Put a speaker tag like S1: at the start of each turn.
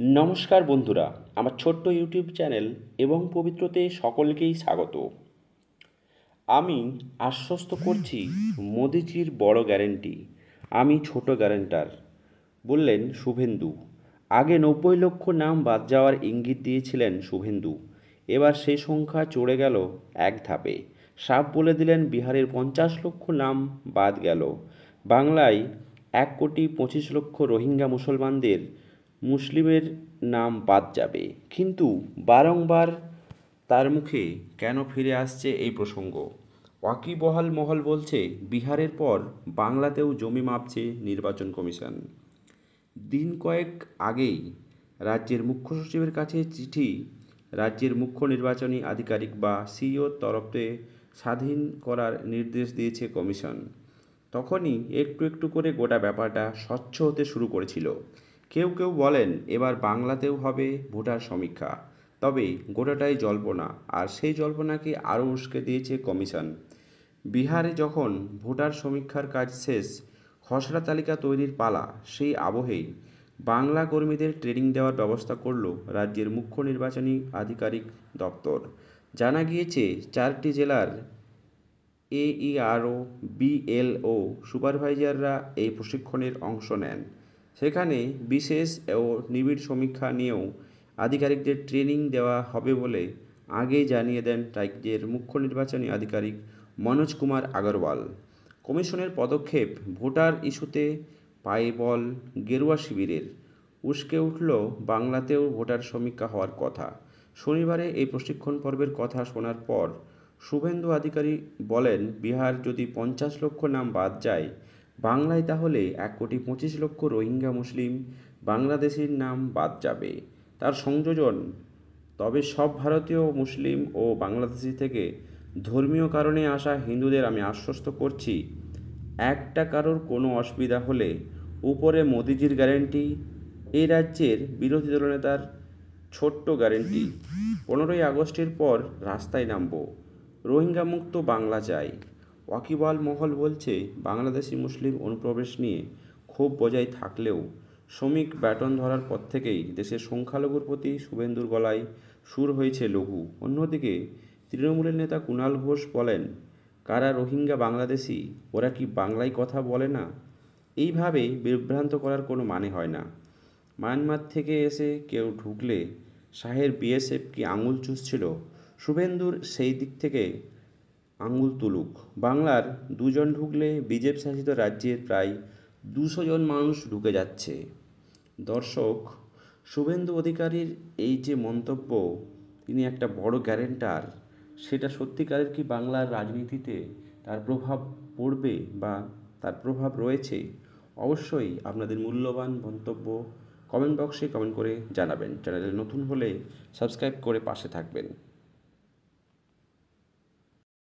S1: নমস্কার বন্ধুরা, আমার ছোট্ট ইউটিউব চ্যানেল এবং পবিত্রতে সকলকেই স্বাগত। আমি আশ্বস্ত করছি মোদিজির বড় গ্যারেন্টি, আমি ছোট গ্যারেন্টার, বললেন শুভেন্দু। আগে 90 লক্ষ নাম বাদ যাওয়ার ইঙ্গিত দিয়েছিলেন শুভেন্দু। এবার সেই সংখ্যা চড়ে গেল এক ধাপে। সাফ বলে দিলেন বিহারের 50 লক্ষ নাম বাদ গেল। বাংলায় 1,25,00,000 রোহিঙ্গা মুসলিমের নাম বাদ যাবে। কিন্তু বারংবার তার মুখে কেন ফিরে আসছে এই প্রসঙ্গ? ওয়াকিবহাল মহল বলছে বিহারের পর বাংলাতেও জমি মাপছে নির্বাচন কমিশন। দিন কয়েক আগেই রাজ্যের মুখ্য সচিবের কাছে চিঠি রাজ্যের মুখ্য নির্বাচনী আধিকারিক বা সিইওর তরফে স্বাধীন করার নির্দেশ দিয়েছে কমিশন। তখনই একটু একটু করে গোটা ব্যাপারটা স্বচ্ছ হতে শুরু করেছিল। কেউ কেউ বলেন এবার বাংলাতেও হবে ভোটার সমীক্ষা, তবে গোটাটাই জল্পনা, আর সেই জল্পনাকে আরও উস্কে দিয়েছে কমিশন। বিহারে যখন ভোটার সমীক্ষার কাজ শেষ, খসড়া তালিকা তৈরির পালা, সেই আবহেই বাংলা কর্মীদের ট্রেনিং দেওয়ার ব্যবস্থা করল রাজ্যের মুখ্য নির্বাচনী আধিকারিক দপ্তর। জানা গিয়েছে 4টি জেলার AERO, BLO সুপারভাইজাররা এই প্রশিক্ষণের অংশ নেন। সেখানে বিশেষ ও নিবিড় সমীক্ষা নিয়েও আধিকারিকদের ট্রেনিং দেওয়া হবে বলে আগেই জানিয়ে দেন রাজ্যের মুখ্য নির্বাচনী আধিকারিক মনোজ কুমার আগরওয়াল। কমিশনের পদক্ষেপ ভোটার ইস্যুতে পায়ে বল গেরুয়া শিবিরের। উস্কে উঠল বাংলাতেও ভোটার সমীক্ষা হওয়ার কথা। শনিবারে এই প্রশিক্ষণ পর্বের কথা শোনার পর শুভেন্দু অধিকারী বলেন, বিহার যদি 50 লক্ষ নাম বাদ যায়, বাংলায় তাহলে 1,25,00,000 রোহিঙ্গা মুসলিম বাংলাদেশির নাম বাদ যাবে। তার সংযোজন, তবে সব ভারতীয় মুসলিম ও বাংলাদেশি থেকে ধর্মীয় কারণে আসা হিন্দুদের আমি আশ্বস্ত করছি, একটা কারোর কোনো অসুবিধা হলে উপরে মোদিজির গ্যারেন্টি, এই রাজ্যের বিরোধী দলনেতার ছোট্ট গ্যারেন্টি, 15ই আগস্টের পর রাস্তায় নামব, রোহিঙ্গা মুক্ত বাংলা চাই। ওয়াকিবহাল মহল বলছে বাংলাদেশি মুসলিম অনুপ্রবেশ নিয়ে ক্ষোভ বজায় থাকলেও শ্রমিক ব্যাটন ধরার পর থেকেই দেশের সংখ্যালঘুর প্রতি শুভেন্দুর গলায় সুর হয়েছে লঘু। অন্যদিকে তৃণমূলের নেতা কুণাল ঘোষ বলেন, কারা রোহিঙ্গা বাংলাদেশি, ওরা কি বাংলায় কথা বলে না? এইভাবে বিভ্রান্ত করার কোনো মানে হয় না। মায়ানমার থেকে এসে কেউ ঢুকলে শাহের BSF কি আঙুল চুষছিল? শুভেন্দুর সেই দিক থেকে আঙুল তুলুক। বাংলার 2 জন ঢুকলে বিজেপি শাসিত রাজ্যের প্রায় 200 জন মানুষ ঢুকে যাচ্ছে। দর্শক, শুভেন্দু অধিকারীর এই যে মন্তব্য, তিনি একটা বড় গ্যারেন্টার, সেটা সত্যিকারের কি বাংলার রাজনীতিতে তার প্রভাব পড়বে বা তার প্রভাব রয়েছে? অবশ্যই আপনাদের মূল্যবান মন্তব্য কমেন্ট বক্সে কমেন্ট করে জানাবেন। চ্যানেলে নতুন হলে সাবস্ক্রাইব করে পাশে থাকবেন।